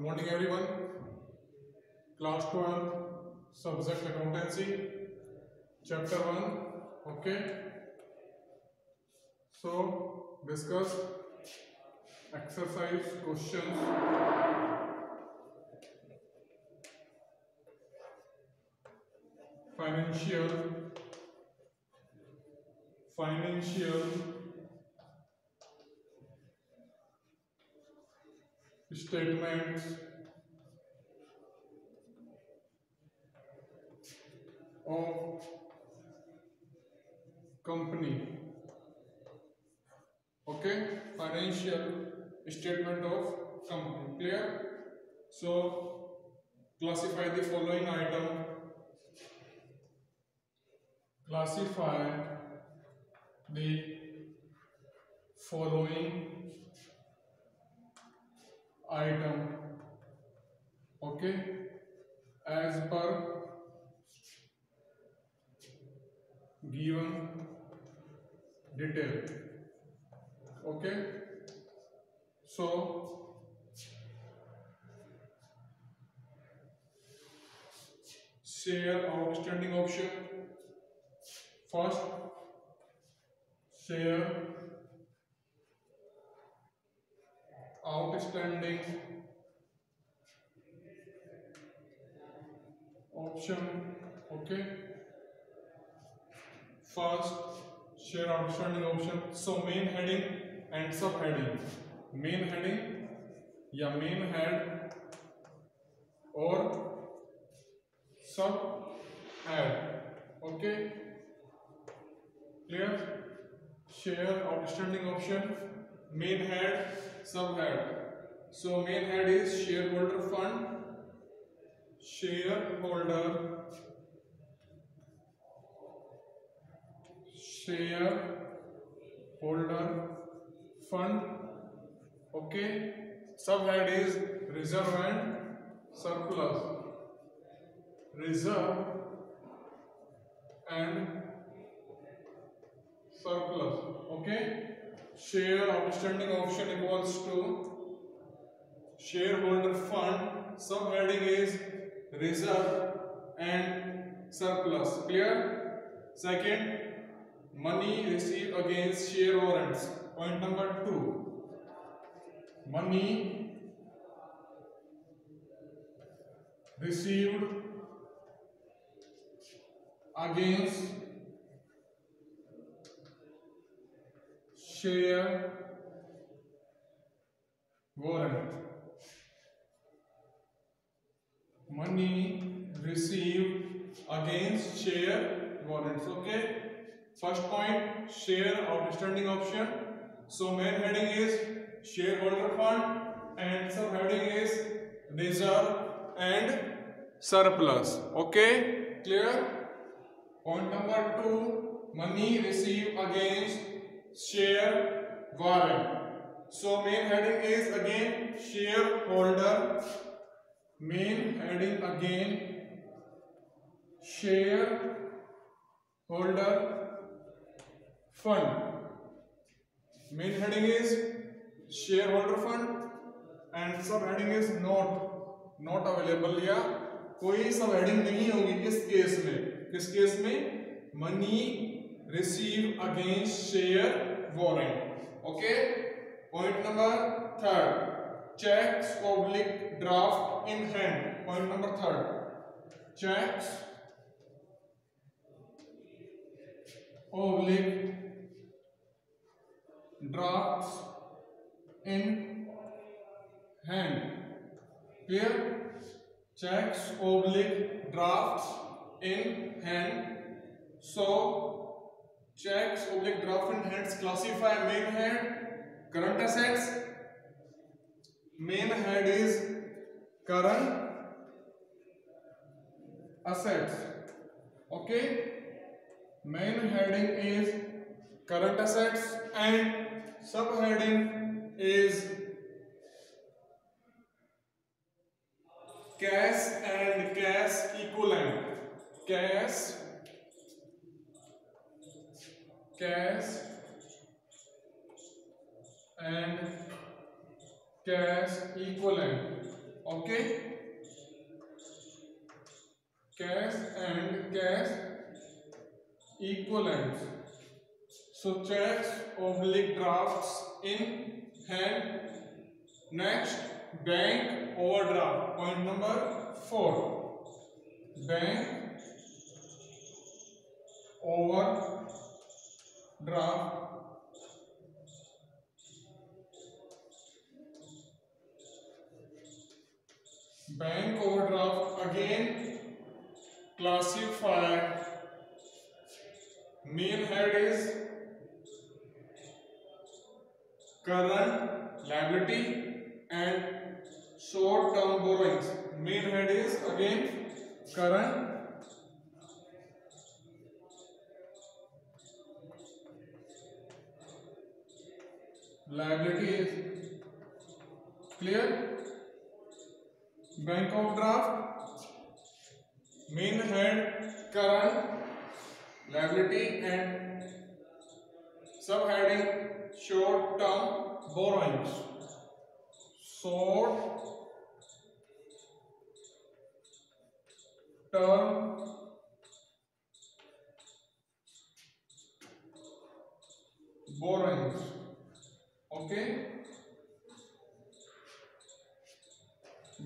morning everyone. Class 12, subject accountancy, chapter 1. Okay. So discuss exercise questions. Financial statements of company. Okay, financial statement of company. Clear? So classify the following item. Classify the following item. Okay, as per given detail. Okay, so share outstanding option. First, share outstanding option. Okay, first share outstanding option. So main heading and subheading. Main heading या main head और sub head. Okay, clear? Share outstanding option, main head, sub head. So main head is shareholder fund. Shareholder fund. Okay, subhead is reserve and surplus. Reserve and surplus. Okay, share outstanding option equals to shareholder fund. Subheading is reserve and surplus. Clear? Second, money received against share warrants. Point number 2. Money received against share warrant. Money received against share warrants. Okay. First point, share outstanding option. So main heading is shareholder fund and subheading is reserve and surplus. Okay, clear? Point number 2, money received against share warrant. So main heading is again shareholder. Main heading again shareholder fund. Main heading is shareholder fund and subheading is not available या कोई subheading नहीं होगी इस case में. किस case में? Money receive against share warrant. Okay. Point number 3, checks oblique draft in hand. Point number 3, checks oblique drafts in hand. Clear? Checks oblique drafts in hand. So checks oblique draft in hands classify main head, current assets. Main head is current assets. Okay, main heading is current assets and subheading is cash and cash equivalent. Cash and cash equivalent. Okay, cash and cash equivalents. So checks oblique drafts in hand. Next, bank overdraft. Point number 4. Bank overdraft. Bank overdraft again classified. Main head is current liability and short term borrowings. Main head is again current liability is clear. Bank overdraft, main head current liability and subheading short term borrowings. Short term borrowings. Okay,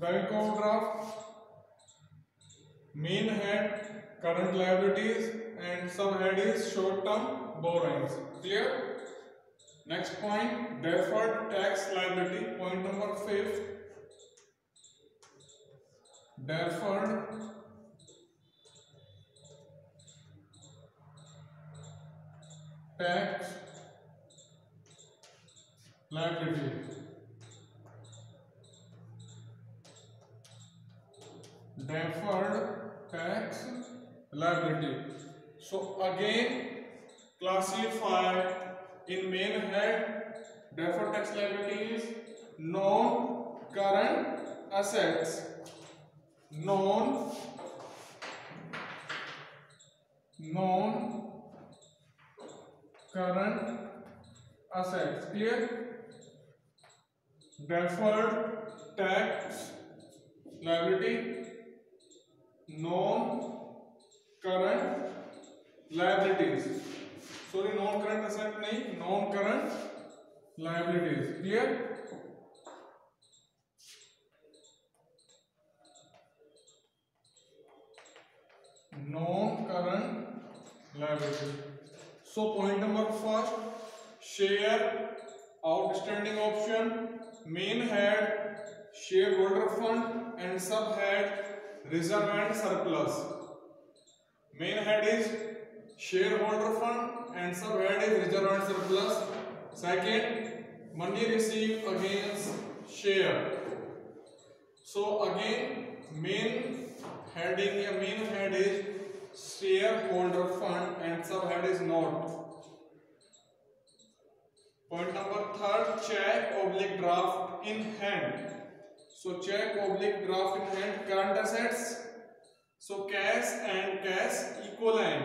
bank overdraft, main head current liabilities and subhead is short term borrowings. Clear? Next point, deferred tax liability. Point number 5. Deferred tax liability. Deferred tax liability. So again classify in main head. Deferred tax liability is non-current assets. Non-current assets. Clear? Deferred tax liability, non-current liabilities. Sorry, non-current asset नहीं, non-current liabilities. Clear? Non-current liability. So point number 1, share outstanding option, main head shareholder fund and subhead reserve and surplus. Main head is shareholder fund and subhead is reserve and surplus. Second, money received against share. So again main heading या main head is shareholder fund and subhead is note. Point number 3, check oblique draft in hand. So check oblique draft in hand, current assets. So cash and cash equivalent.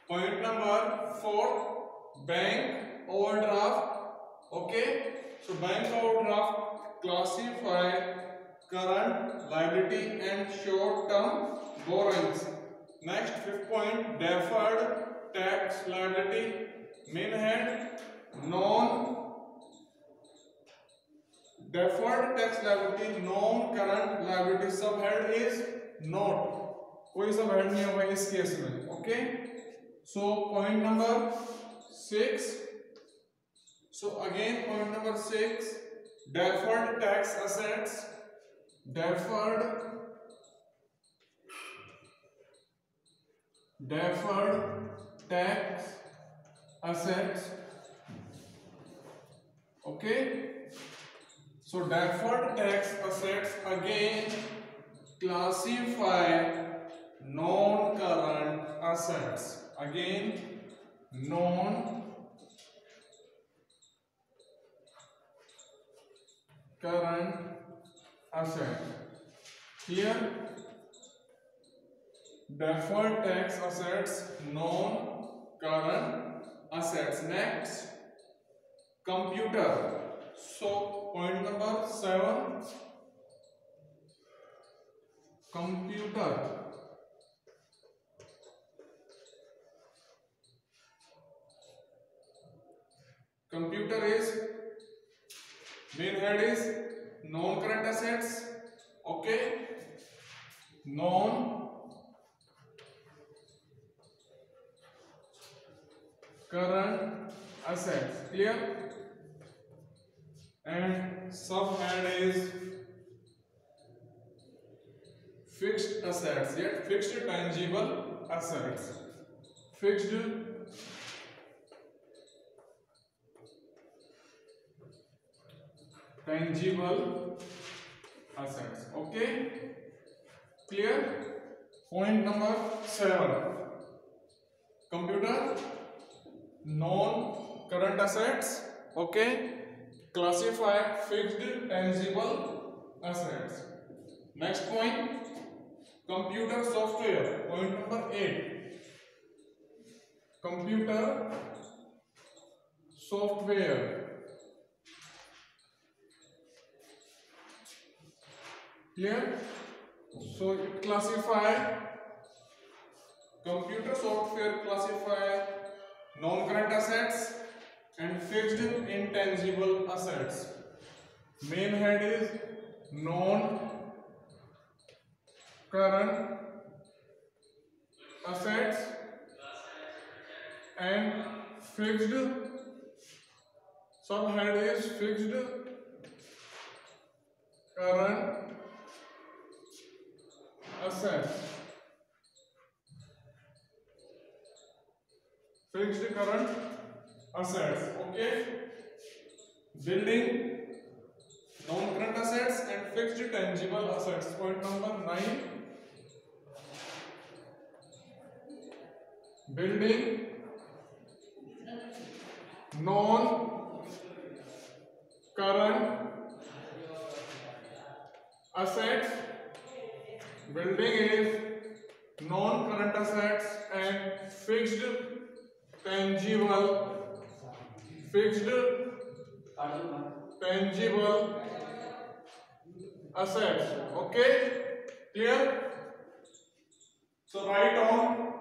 Point number 4, bank overdraft. Okay, so bank overdraft classify current liability and short term borrowings. Next, 5th point, deferred tax liability, main head deferred tax liability, non-current liability, subhead is note. कोई subhead नहीं होगा इस case में. Okay, so point number 6. So again point number 6, deferred tax assets, deferred tax assets. Okay, so deferred tax assets again classify non-current assets. Again non-current asset. Here deferred tax assets, non-current assets. Next, computer. So point number 7, computer is main head is non current assets. Okay, non current assets, clear? And sub head is fixed assets, yet fixed tangible assets. Fixed tangible assets. Okay, clear? Point number 7. Computer non current assets. Okay, classify fixed tangible assets. Next point, computer software. Point number 8. Computer software. Clear? So it classify, computer software classify non-current assets and fixed intangible assets. Main head is non-current assets and fixed, subhead is fixed current assets. Fixed current assets. Okay, building non-current assets and fixed tangible assets. Point number 9. Building non-current assets. Building is non-current assets and fixed tangible assets. Okay, clear? So write on